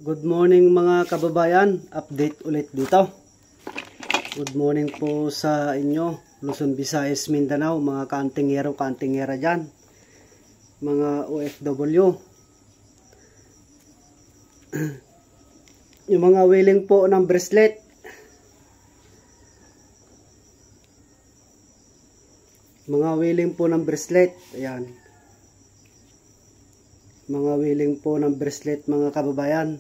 Good morning mga kababayan, update ulit dito. Good morning po sa inyo, Luzon, Visayas, Mindanao, mga kaantingero, kaantingera dyan, mga OFW. Yung mga willing po ng bracelet, ayan. Mga willing po ng bracelet mga kababayan.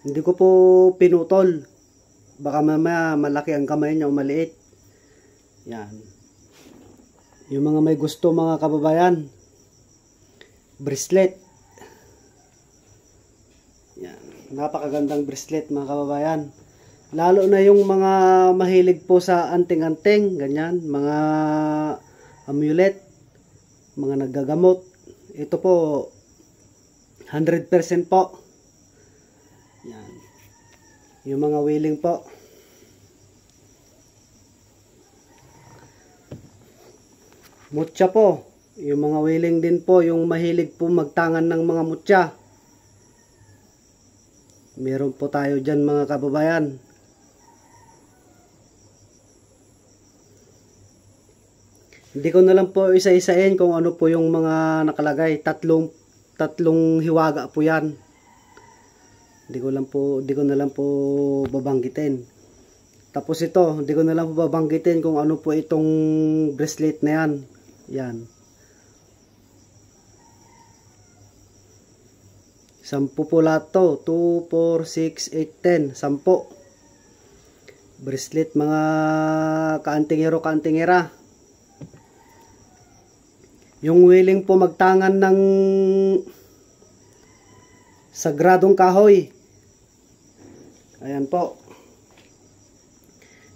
Hindi ko po pinutol. Baka mamaya malaki ang kamay niya o maliit. Yan. Yung mga may gusto mga kababayan. Bracelet. Yan. Napakagandang bracelet mga kababayan. Lalo na yung mga mahilig po sa anting-anting. Ganyan. Mga amulet. Mga naggagamot. Ito po 100% po. Yan. Yung mga willing po. Mutya po. Yung mga willing din po. Yung mahilig po magtangan ng mga mutya. Meron po tayo dyan mga kababayan. Hindi ko na lang po isa-isain kung ano po yung mga nakalagay. Tatlong hiwaga po yan. Hindi ko na lang po babanggitin. Tapos ito, hindi ko na lang po babanggitin kung ano po itong bracelet na yan. Yan. 10 po lahat to. 2, 4, 6, 8, 10. 10. Bracelet mga kaantingero, kaantingera. Yung willing po magtangan ng sagradong kahoy. Ayan po.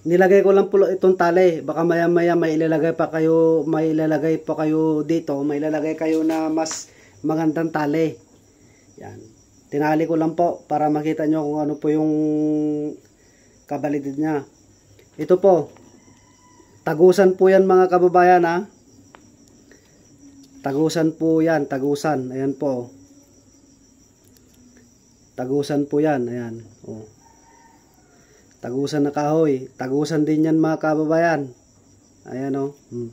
Nilagay ko lang po itong tali. Baka maya-maya may ilalagay pa kayo dito. May ilalagay kayo na mas magandang tali. Yan. Tinali ko lang po para makita nyo kung ano po yung kabalidad niya. Ito po. Tagusan po yan mga kababayan ha. Tagusan po yan. Tagusan. Ayan po. Tagusan po yan. Ayan. Oh. Tagusan na kahoy. Tagusan din yan mga kababayan. Ayan o. Oh.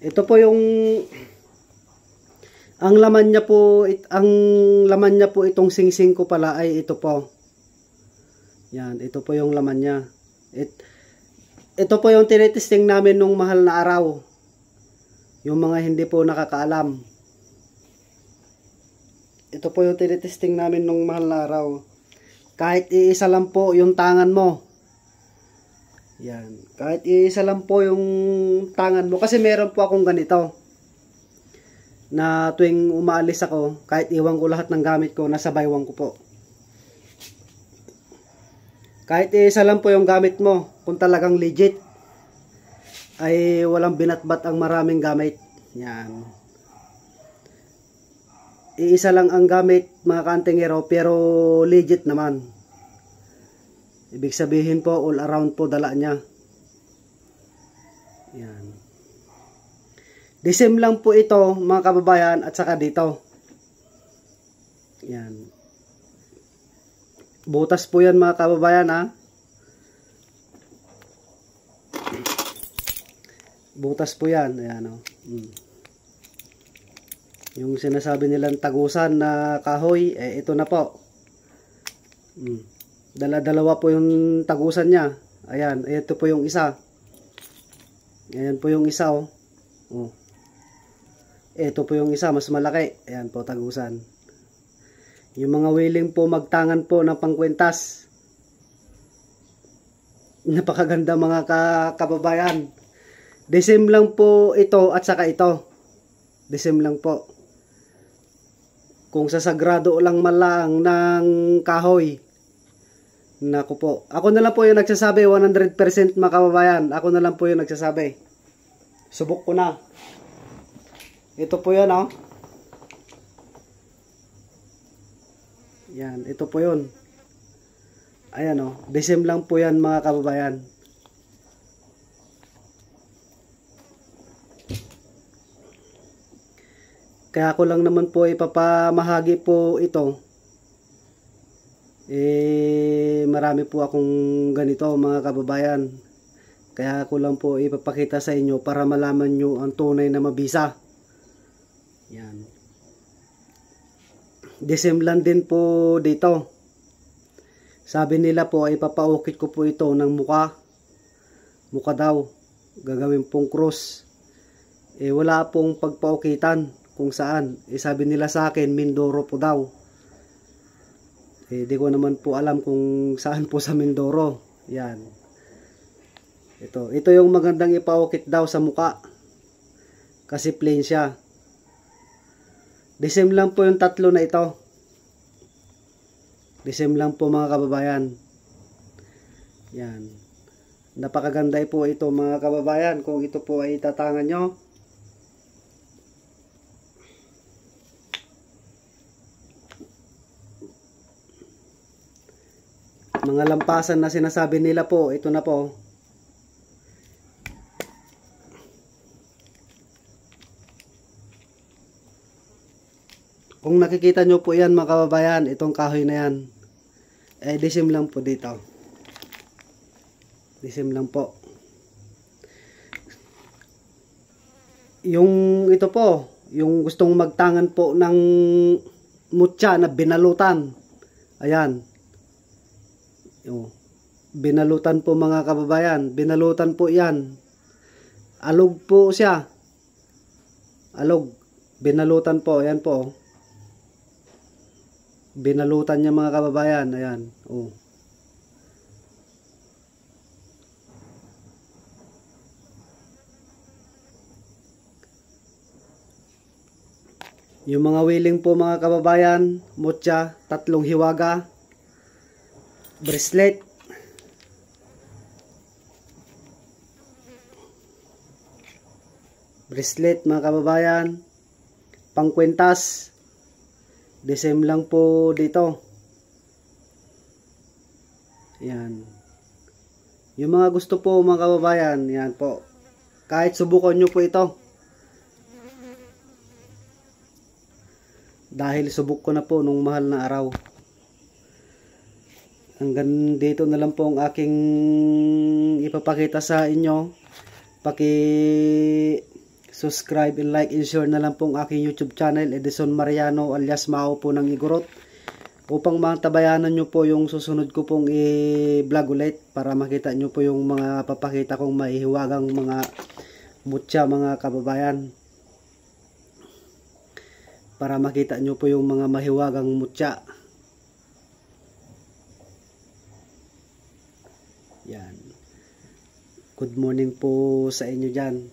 Ito po yung ang laman niya po itong singsing ko pala ay ito po. Yan, ito po yung laman niya. Ito po yung tinitesting namin nung mahal na araw. Yung mga hindi po nakakaalam. Ito po yung tinitesting namin nung mahal na araw. Kahit iisa lang po yung tangan mo. Yan. Kahit iisa lang po yung tangan mo. Kasi meron po akong ganito. Na tuwing umaalis ako, kahit iwan ko lahat ng gamit ko, nasa baywang ko po. Kahit isa lang po yung gamit mo, kung talagang legit, ay walang binatbat ang maraming gamit. Yan. Iisa lang ang gamit, mga kaantingero, pero legit naman. Ibig sabihin po, all around po dala niya. Yan. Disim lang po ito, mga kababayan, at saka dito. Yan. Butas po yan mga kababayan ha. Butas po yan. Ayan o. Yung sinasabi nilang tagusan na kahoy, ito na po. Dala-dalawa po yung tagusan niya. Ayan, ito po yung isa. Ayan po yung isa o. Ito po yung isa, mas malaki. Ayan po, tagusan. Yung mga willing po magtangan po ng pangkwentas. Napakaganda mga kababayan. Desim lang po ito at saka ito. Desim lang po. Kung sa sagrado lang malang ng kahoy. Naku po. Ako na lang po yung nagsasabi 100% mga kababayan. Ako na lang po yung nagsasabi. Subok ko na. Ito po yan oh. Yan, ito po yun. Ayan o, desim lang po yan mga kababayan. Kaya ko lang naman po ipapamahagi po ito. Marami po akong ganito mga kababayan. Kaya ko lang po ipapakita sa inyo para malaman nyo ang tunay na mabisa. Yan. Desim lang din po dito. Sabi nila po ay papaukit ko po ito ng muka. Muka daw. Gagawin pong cross. Wala pong pagpaukitan kung saan. Sabi nila sa akin, Mindoro po daw. Di ko naman po alam kung saan po sa Mindoro. Yan. Ito yung magandang ipaukit daw sa muka. Kasi plain siya. Desim lang po yung tatlo na ito. Desim lang po mga kababayan. Yan. Napakaganda po ito mga kababayan. Kung ito po ay tatangan nyo. Mga lampasan na sinasabi nila po. Ito na po. Kung nakikita nyo po yan mga kababayan, itong kahoy na yan, desim lang po dito. Desim lang po. Yung ito po, yung gustong magtangan po ng mutya na binalutan. Ayan. Binalutan po mga kababayan. Binalutan po yan. Alog po siya. Alog. Binalutan po. Ayan po. Binalutan niya mga kababayan. Ayan. Yung mga wiling po mga kababayan, mutya, 3 hiwaga, bracelet, mga kababayan, pangkwintas, desim lang po dito. Yan. Yung mga gusto po mga kababayan, yan po. Kahit subukan nyo po ito. Dahil subok ko na po nung mahal na araw. Hanggang dito na lang po ang aking ipapakita sa inyo. Paki-subscribe and like and share na lang po ang aking YouTube channel, Edison Mariano alias Mao po ng Igorot. Upang matabayanan nyo po yung susunod ko pong i-vlog ulit. Para makita nyo po yung mga papakita kong maihiwagang mga mutya mga kababayan. Para makita nyo po yung mga mahiwagang mutya. Yan. Good morning po sa inyo dyan.